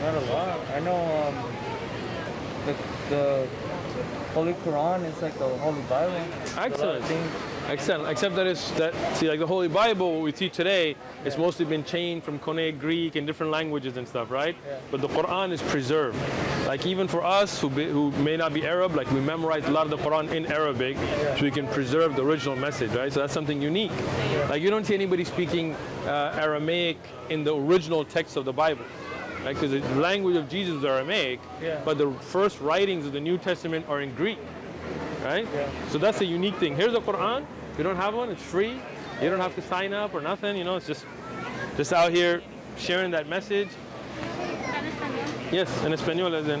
Not a lot. I know the Holy Quran is like the Holy Bible. Excellent. Excellent. Except see, like the Holy Bible, what we see today, it's mostly been changed from Koine Greek and different languages and stuff, right? Yeah. But the Quran is preserved. Like even for us who may not be Arab, like we memorize a lot of the Quran in Arabic, so we can preserve the original message, right? So that's something unique. Like you don't see anybody speaking Aramaic in the original text of the Bible. Right? Because the language of Jesus is Aramaic, but the first writings of the New Testament are in Greek, right? Yeah. So that's a unique thing. Here's the Quran. If you don't have one, it's free. You don't have to sign up or nothing. You know, it's just out here sharing that message. Yes, en español as in.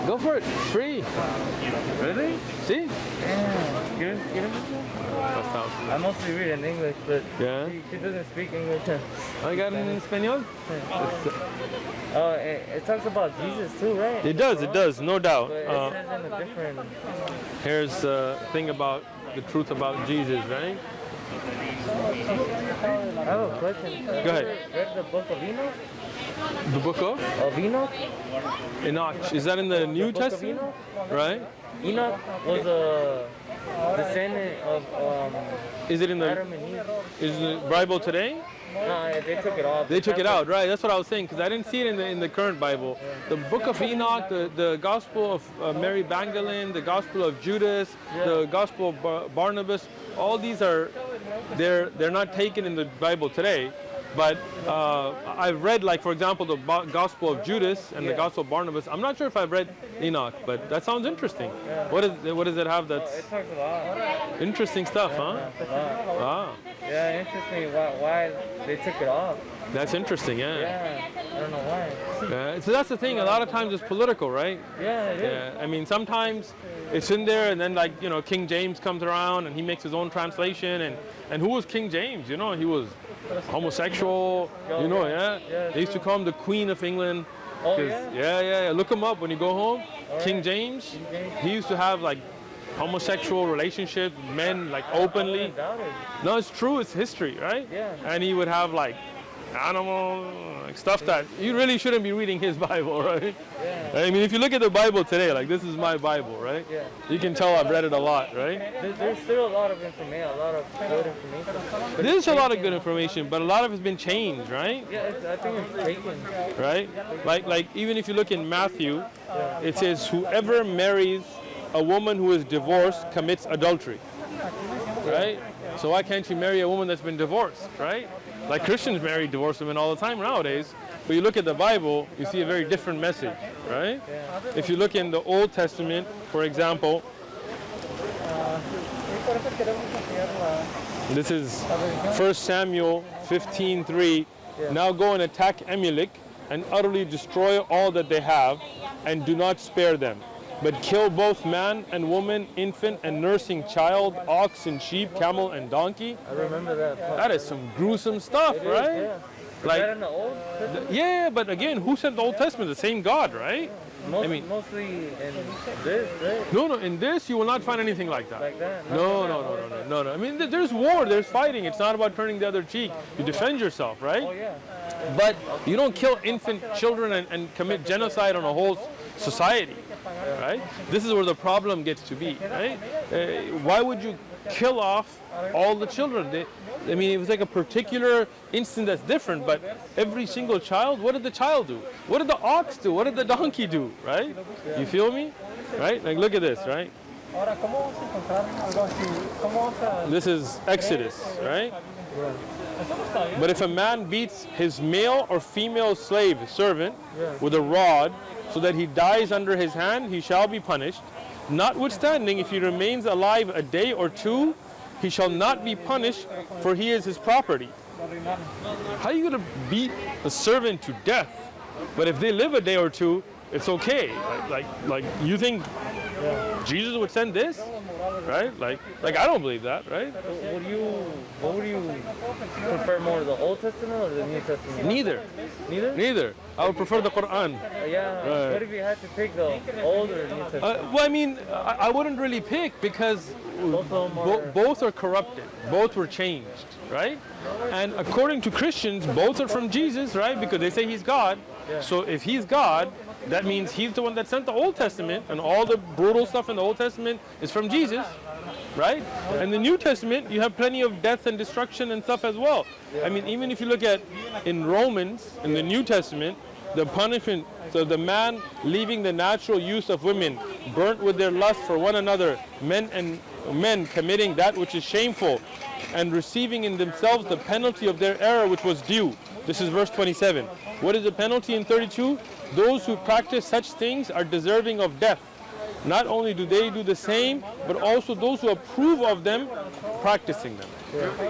Go for it. It's free. Really? See? Yeah. Get it? I mostly read in English, but she doesn't speak English. Oh, you got it in español? Oh, it talks about Jesus too, right? It does, no doubt. But it says in a different... Here's the thing about the truth about Jesus, right? I have a question. Go ahead. Read the book of Enoch? The book of Enoch? Enoch. Is that in the New Testament? Right? Enoch was a descendant of is it in the Adam and Eve. Is the Bible today? No, they took it off. They took it out, right? That's what I was saying, because I didn't see it in the current Bible. The book of Enoch, the Gospel of Mary Magdalene, the Gospel of Judas, the Gospel of Barnabas, all these they're not taken in the Bible today. But I've read, like, for example, the Gospel of Judas and the Gospel of Barnabas. I'm not sure if I've read Enoch, but that sounds interesting. What does it have that's... It talks a lot. Interesting stuff, huh? Wow. Yeah, interesting why they took it off. That's interesting, Yeah, I don't know why. Yeah, so that's the thing, a lot of times it's political, right? Yeah, it is. Yeah, I mean, sometimes it's in there and then, like, you know, King James comes around and he makes his own translation. And who was King James? You know, he was homosexual, you know, They used to call him the Queen of England. Oh, yeah? Yeah. Look him up when you go home. King James, he used to have, like, homosexual relationships with men, like, openly. No, it's true, it's history, right? Yeah. And he would have, like, animal, like, stuff that you really shouldn't be reading his Bible, right? Yeah. I mean, if you look at the Bible today, like, this is my Bible, right? Yeah. You can tell I've read it a lot, right? There's still a lot of information, a lot of good information. There's a lot of good information, but a lot of it's been changed, right? Yeah, I think it's taken. Right? Like even if you look in Matthew, it says, whoever marries a woman who is divorced commits adultery, right? So why can't you marry a woman that's been divorced, right? Like Christians marry divorced women all the time nowadays, but you look at the Bible, you see a very different message, right? If you look in the Old Testament, for example, this is 1 Samuel 15:3. Now go and attack Amalek and utterly destroy all that they have, and do not spare them, but kill both man and woman, infant and nursing child, ox and sheep, camel and donkey. I remember that part. That is some gruesome stuff, right? Yeah. Like, that in the Old Testament? Yeah, but again, who said the Old Testament? The same God, right? Mostly in this, right? No, in this you will not find anything like that. Like that? No. I mean, there's war, there's fighting. It's not about turning the other cheek. You defend yourself, right? Oh, yeah. But you don't kill infant children and commit genocide on a whole society, right? This is where the problem gets to be, right? Why would you kill off all the children? I mean, it was like a particular instant that's different, but every single child, what did the child do? What did the ox do? What did the donkey do, right? You feel me? Right? Like, look at this, right? This is Exodus, right? But if a man beats his male or female slave, servant, with a rod, so that he dies under his hand, he shall be punished. Notwithstanding, if he remains alive a day or two, he shall not be punished, for he is his property. How are you going to beat a servant to death? But if they live a day or two, it's okay. Like you think Jesus would send this? right? Like I don't believe that, right? What would you prefer more, the Old Testament or the New Testament? Neither. Neither? I would prefer the Quran. Yeah. Right. What if you had to pick the Old or New Testament? Well, I mean, I wouldn't really pick because both are corrupted. Both were changed, right? And according to Christians, both are from Jesus, right? Because they say he's God. Yeah. So if he's God, that means he's the one that sent the Old Testament, and all the brutal stuff in the Old Testament is from Jesus, right? And the New Testament, you have plenty of death and destruction and stuff as well. I mean, even if you look at in Romans, in the New Testament, the punishment, so the man leaving the natural use of women, burnt with their lust for one another, men committing that which is shameful, and receiving in themselves the penalty of their error which was due. This is verse 27. What is the penalty in 32? Those who practice such things are deserving of death. Not only do they do the same, but also those who approve of them practicing them.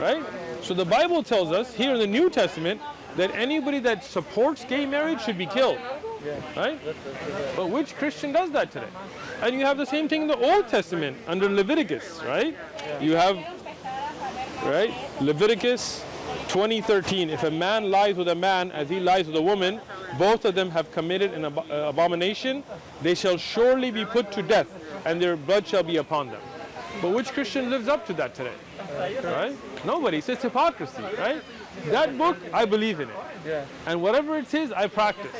Right? So the Bible tells us here in the New Testament that anybody that supports gay marriage should be killed. Right? But which Christian does that today? And you have the same thing in the Old Testament under Leviticus, right? You have, right, Leviticus 20:13. If a man lies with a man as he lies with a woman, both of them have committed an abomination. They shall surely be put to death, and their blood shall be upon them. But which Christian lives up to that today? Right? Nobody. It's hypocrisy, right? That book, I believe in it. Yeah. And whatever it is, I practice.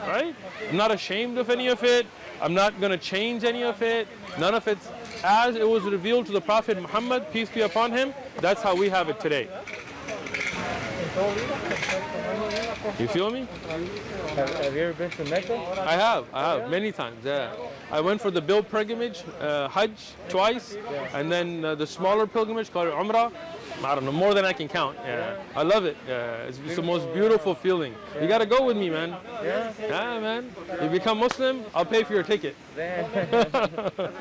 Right? I'm not ashamed of any of it. I'm not going to change any of it. None of it's as it was revealed to the Prophet Muhammad, peace be upon him. That's how we have it today. You feel me? Have you ever been to Mecca? I have many times. Yeah, I went for the pilgrimage, Hajj twice, and then the smaller pilgrimage called Umrah. I don't know, more than I can count. Yeah, I love it. Yeah, it's the most beautiful feeling. You gotta go with me, man. Yeah. Yeah, man. You become Muslim, I'll pay for your ticket.